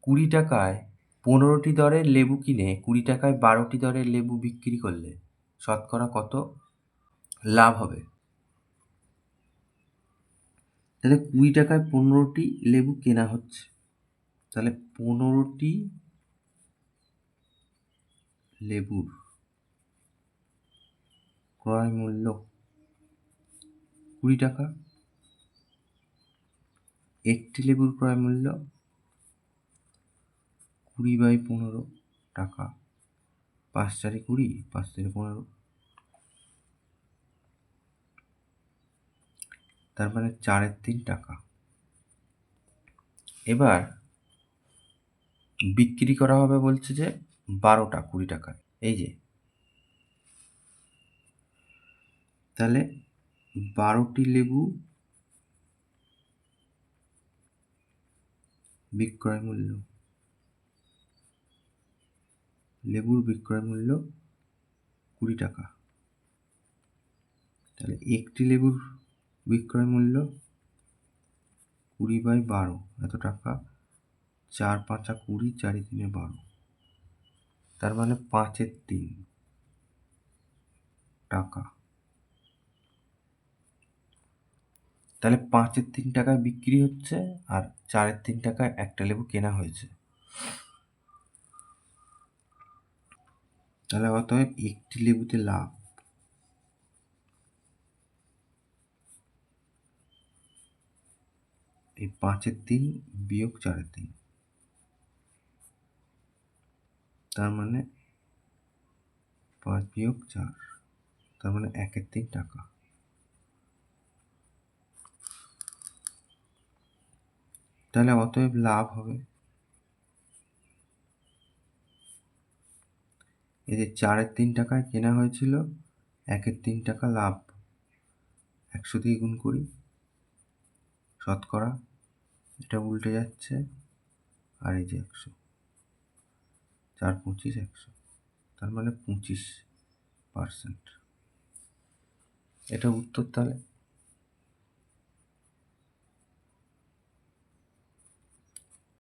কুড়ি টাকায় 15টি দরের লেবু কিনে 20 টাকায় 12টি দরের লেবু বিক্রি করলে শতকরা কত লাভ হবে? তাহলে 20 টাকায় 15টি লেবু কেনা হচ্ছে, তাহলে 15টি লেবুর ক্রয় মূল্য 20 টাকা। একটি লেবুর ক্রয় মূল্য 20/15 টাকা। 5 4 20, 5 3 15, তার মানে 4/3 টাকা। এবার বিক্রি করা হবে বলছে যে 12টা 20 টাকায়, এই যে, তাহলে 12টি লেবু বিক্রয় মূল্য, লেবুর বিক্রয় মূল্য 20 টাকা। তাহলে একটি লেবুর বিক্রয় মূল্য 20/12 এত টাকা। 4 5 20, 4 3 12, তার মানে 5/3 টাকা। তাহলে 5/3 টাকায় বিক্রি হচ্ছে আর 4/3 টাকায় একটা লেবু কেনা হয়েছে। তাহলে অতএব একটি লেবুতে লাভ এই 5/3 বিয়োগ 4/3, তার মানে 5 বিয়োগ 4, তার মানে 1/3 টাকা। তাহলে অতএব লাভ হবে, এই যে 4/3 টাকায় কেনা হয়েছিল, 1/3 টাকা লাভ। 100 দিয়ে গুণ করি, শতকরা এটা উল্টে যাচ্ছে, আর এই যে 100, 4 25 100, তার মানে 25%। এটা উত্তর তাহলে।